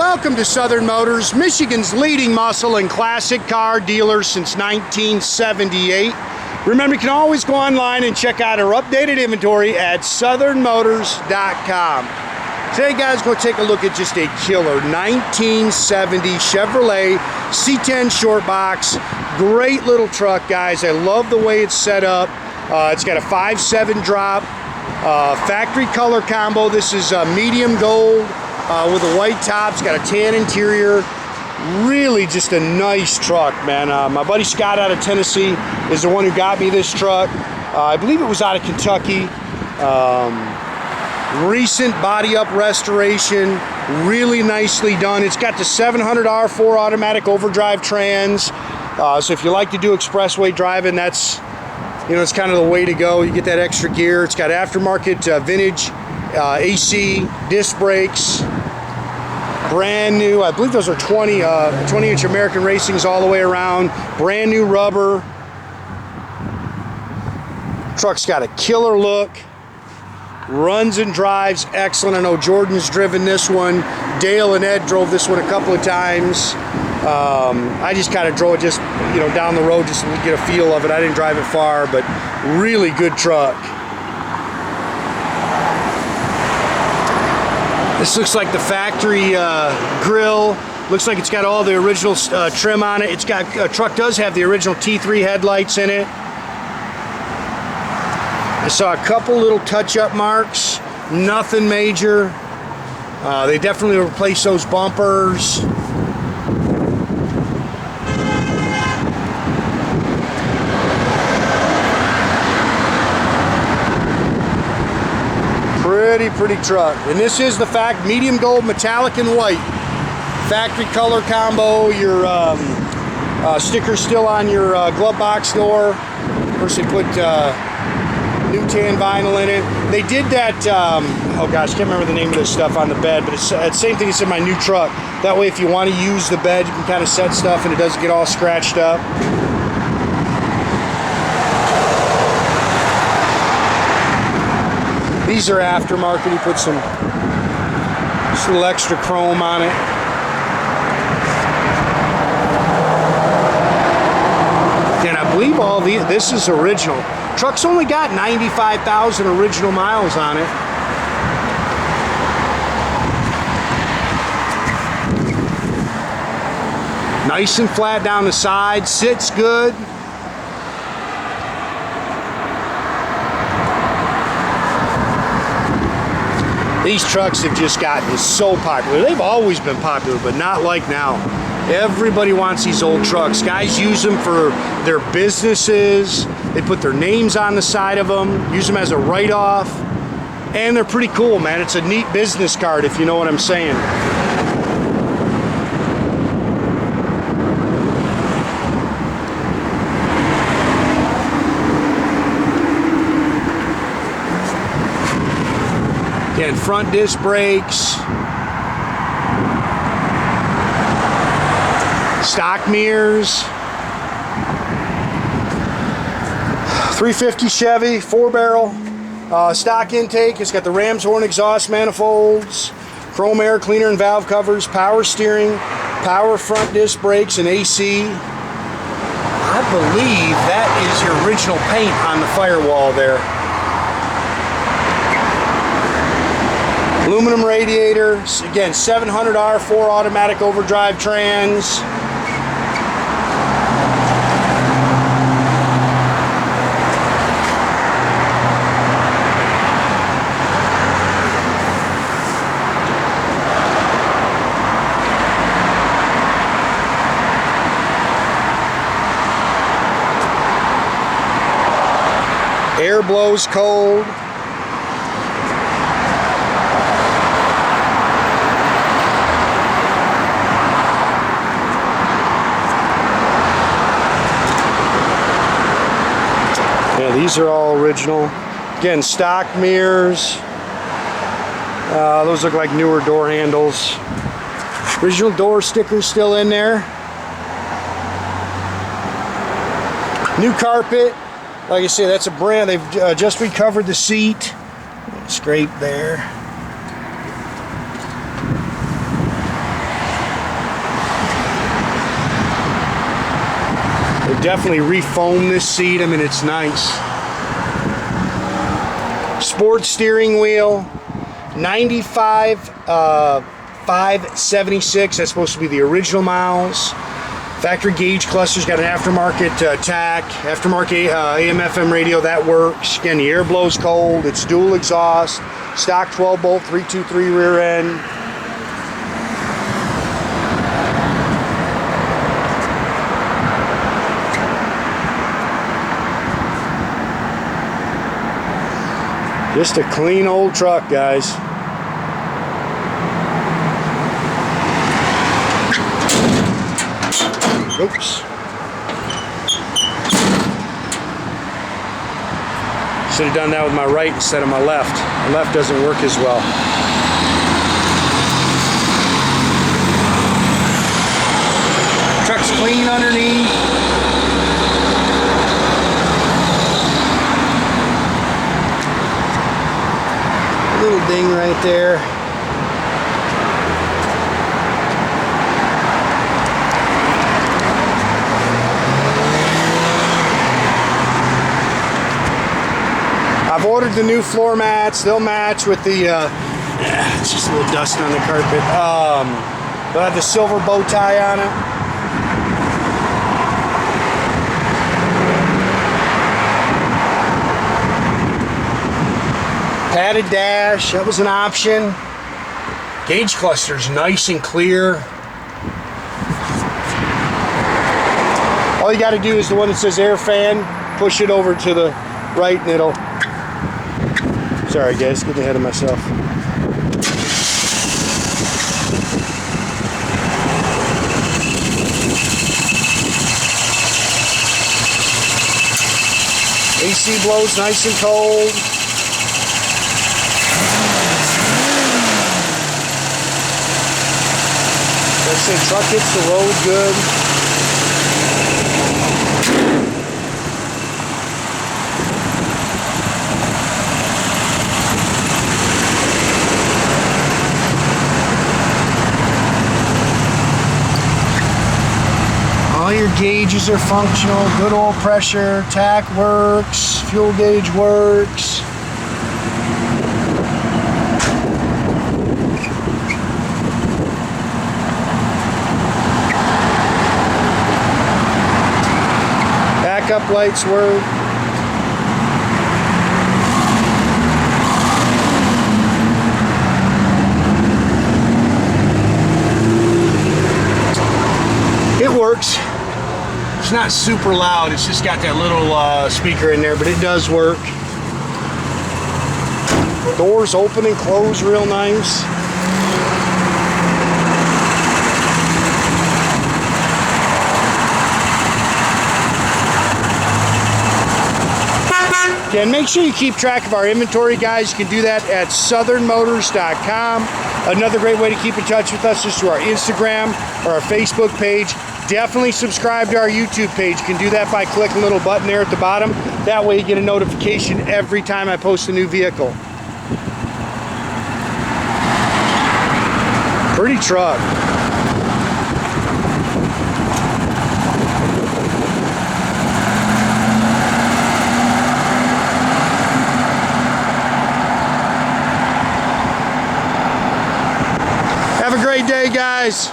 Welcome to Southern Motors, Michigan's leading muscle and classic car dealer since 1978. Remember, you can always go online and check out our updated inventory at southernmotors.com. Today, guys, we'll take a look at just a killer 1970 Chevrolet C10 short box. Great little truck, guys. I love the way it's set up. It's got a 5.7 drop, factory color combo. This is medium gold with a white top. It's got a tan interior. Really just a nice truck, man. My buddy Scott out of Tennessee is the one who got me this truck. I believe it was out of Kentucky. Recent body up restoration, really nicely done. It's got the 700 R4 automatic overdrive trans. So if you like to do expressway driving, that's, it's kind of the way to go. You get that extra gear. It's got aftermarket vintage AC disc brakes. Brand new, I believe those are 20-inch American Racings all the way around. Brand new rubber. Truck's got a killer look. Runs and drives excellent. I know Jordan's driven this one. Dale and Ed drove this one a couple of times. I just kind of drove it just, down the road just to get a feel of it. I didn't drive it far, but really good truck. This looks like the factory grill. Looks like it's got all the original trim on it. Truck does have the original T3 headlights in it. I saw a couple little touch-up marks, nothing major. They definitely replaced those bumpers. Pretty truck. And this is the medium gold, metallic and white. Factory color combo. Your sticker's still on your glove box door. Of course, they put new tan vinyl in it. They did that, oh gosh, I can't remember the name of this stuff on the bed, but it's the same thing as in my new truck. That way, if you want to use the bed, you can kind of set stuff and it doesn't get all scratched up. These are aftermarket. He put some just a little extra chrome on it. And I believe this is original. Truck's only got 95,000 original miles on it. Nice and flat down the side, sits good. These trucks have just gotten so popular. They've always been popular, but not like now. Everybody wants these old trucks. Guys use them for their businesses. They put their names on the side of them, use them as a write-off, and they're pretty cool, man. It's a neat business card, if you know what I'm saying. Again, front disc brakes, stock mirrors, 350 Chevy, 4-barrel, stock intake. It's got the ram's horn exhaust manifolds, chrome air cleaner and valve covers, power steering, power front disc brakes, and AC. I believe that is your original paint on the firewall there. Aluminum radiator, again, 700 R4 automatic overdrive trans. Air blows cold. Yeah, these are all original. Again, stock mirrors. Those look like newer door handles. Original door stickers still in there. New carpet. Like I say, that's a brand. They've just recovered the seat. Scrape there. definitely refoam this seat. I mean, it's nice. Sports steering wheel, 95 576. That's supposed to be the original miles. Factory gauge cluster's got an aftermarket tach, aftermarket AM/FM radio. That works. Again, the air blows cold. It's dual exhaust, stock 12 bolt 323 rear end. Just a clean old truck, guys. Oops. Should have done that with my right instead of my left. My left doesn't work as well. Truck's clean underneath. A little ding right there. I've ordered the new floor mats. They'll match with the, it's just a little dust on the carpet. They'll have the silver bow tie on it. Padded dash, that was an option. Gauge cluster's nice and clear. All you gotta do is the one that says air fan, push it over to the right and it'll, sorry guys, getting ahead of myself. AC blows nice and cold. Let's say truck hits the road good. All your gauges are functional, good oil pressure, tach works, fuel gauge works. Backup lights work. It works. It's not super loud, it's just got that little speaker in there, but it does work. Doors open and close real nice. And make sure you keep track of our inventory, guys. You can do that at southernmotors.com. Another great way to keep in touch with us is through our Instagram or our Facebook page. Definitely subscribe to our YouTube page. You can do that by clicking a little button there at the bottom. That way you get a notification every time I post a new vehicle. Pretty truck. Have a great day, guys.